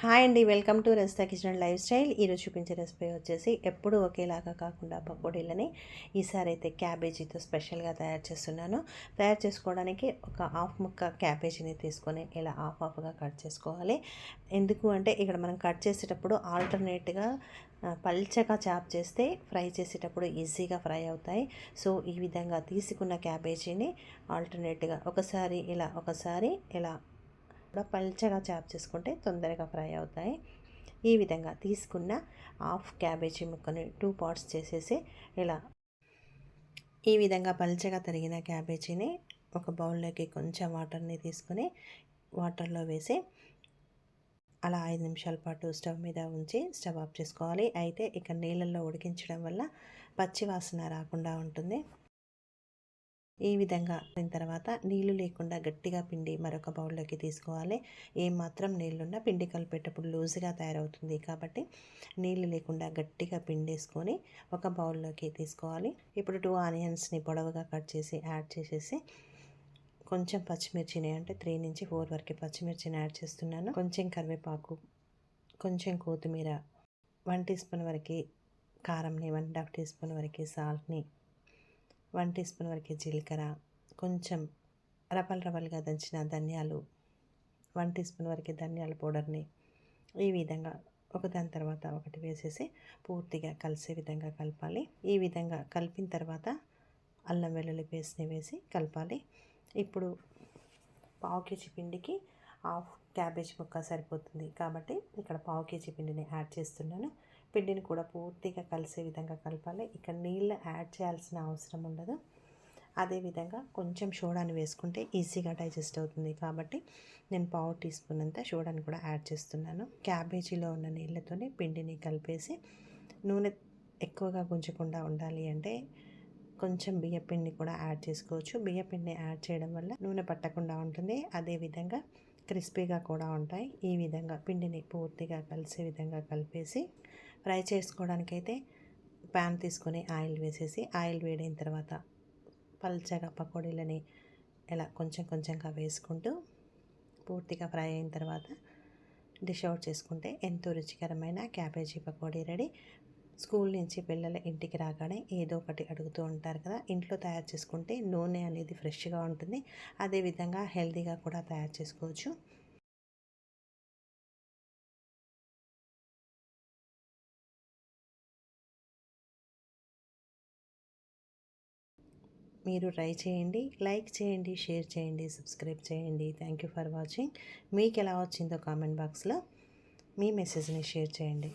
Hi అండి, welcome to Rajitha kitchen and life style. ఈరోజు చూపించే రెసిపీ వచ్చేసి ఎప్పుడు ఒకేలాగా కాకుండా పకోడీలని ఈసారి అయితే క్యాబేజీతో స్పెషల్గా తయారు చేస్తున్నాను. తయారు చేసుకోవడానికి ఒక హాఫ్ ముక్క క్యాబేజీని తీసుకొని ఇలా హాఫ్గా కట్ చేసుకోవాలి. ఎందుకు అంటే ఇక్కడ మనం కట్ చేసేటప్పుడు ఆల్టర్నేట్గా పల్చగా చాప్ చేస్తే ఫ్రై చేసేటప్పుడు ఈజీగా ఫ్రై అవుతాయి. సో ఈ విధంగా తీసుకున్న క్యాబేజీని ఆల్టర్నేట్గా ఒకసారి ఇలా కూడా పల్చగా చాప్ చేసుకుంటే తొందరగా ఫ్రై అవుతాయి. ఈ విధంగా తీసుకున్న హాఫ్ క్యాబేజీ ముక్కని 2 పార్ట్స్ చేసేసి ఈ విధంగా పల్చగా తరిగిన క్యాబేజీని ఒక బౌల్లోకి కొంచెం వాటర్ని తీసుకొని వాటర్లో వేసి అలా 5 నిమిషాల పాటు స్టవ్ మీద ఉంచి స్టవ్ ఆఫ్ చేసుకోవాలి. అయితే ఇక నీళ్ళల్లో ఉడికించడం వల్ల పచ్చి వాసన రాకుండా ఉంటుంది. ఈ విధంగా అయిన తర్వాత నీళ్లు లేకుండా గట్టిగా పిండి మరొక బౌల్లోకి తీసుకోవాలి. ఏమాత్రం నీళ్ళున్నా పిండి కలిపేటప్పుడు లూజ్గా తయారవుతుంది కాబట్టి నీళ్ళు లేకుండా గట్టిగా పిండేసుకొని ఒక బౌల్లోకి తీసుకోవాలి. ఇప్పుడు 2 ఆనియన్స్ని పొడవుగా కట్ చేసి యాడ్ చేసేసి కొంచెం పచ్చిమిర్చిని అంటే 3 నుంచి 4 వరకు పచ్చిమిర్చిని యాడ్ చేస్తున్నాను. కొంచెం కరివేపాకు, కొంచెం కొత్తిమీర, 1 టీ స్పూన్ వరకు కారంని, 1.5 టీ స్పూన్ వరకు సాల్ట్ని, 1 టీ స్పూన్ వరకు జీలకర్ర, కొంచెం రపలుగా దంచిన ధనియాలు, 1 టీ స్పూన్ వరకు ధనియాల పౌడర్ని ఈ విధంగా ఒకదాని తర్వాత ఒకటి వేసేసి పూర్తిగా కలిసే విధంగా కలపాలి. ఈ విధంగా కలిపిన తర్వాత అల్లం వెల్లుల్లి పేస్ట్ని వేసి కలపాలి. ఇప్పుడు పావు కేజీ పిండికి హాఫ్ క్యాబేజ్ ముక్క సరిపోతుంది కాబట్టి ఇక్కడ పావు కేజీ పిండిని యాడ్ చేస్తున్నాను. పిండిని కూడా పూర్తిగా కలిసే విధంగా కలపాలి. ఇక్కడ నీళ్ళు యాడ్ చేయాల్సిన అవసరం ఉండదు. అదేవిధంగా కొంచెం సోడాని వేసుకుంటే ఈజీగా డైజెస్ట్ అవుతుంది కాబట్టి నేను పావు టీ స్పూన్ అంతా సోడాని కూడా యాడ్ చేస్తున్నాను. క్యాబేజీలో ఉన్న నీళ్ళతోనే పిండిని కలిపేసి నూనె ఎక్కువగా గుంజకుండా ఉండాలి అంటే కొంచెం బియ్యపిండిని కూడా యాడ్ చేసుకోవచ్చు. బియ్యపిండిని యాడ్ చేయడం వల్ల నూనె పట్టకుండా ఉంటుంది. అదేవిధంగా క్రిస్పీగా కూడా ఉంటాయి. ఈ విధంగా పిండిని పూర్తిగా కలిసే విధంగా కలిపేసి ఫ్రై చేసుకోవడానికైతే ప్యాన్ తీసుకొని ఆయిల్ వేసేసి ఆయిల్ వేడైన తర్వాత పల్చగా పకోడీలని ఇలా కొంచెంగా వేసుకుంటూ పూర్తిగా ఫ్రై అయిన తర్వాత డిష్ అవుట్ చేసుకుంటే ఎంతో రుచికరమైన క్యాబేజీ పకోడీ రెడీ. స్కూల్ నుంచి పిల్లల ఇంటికి రాగానే ఏదో ఒకటి అడుగుతూ ఉంటారు కదా, ఇంట్లో తయారు చేసుకుంటే నూనె అనేది ఫ్రెష్గా ఉంటుంది. అదేవిధంగా హెల్తీగా కూడా తయారు చేసుకోవచ్చు. మీరు ట్రై చేయండి, లైక్ చేయండి, షేర్ చేయండి, సబ్స్క్రైబ్ చేయండి. Thank you for watching. మీకు ఎలా వచ్చిందో కామెంట్ బాక్స్లో మీ మెసేజ్ని షేర్ చేయండి.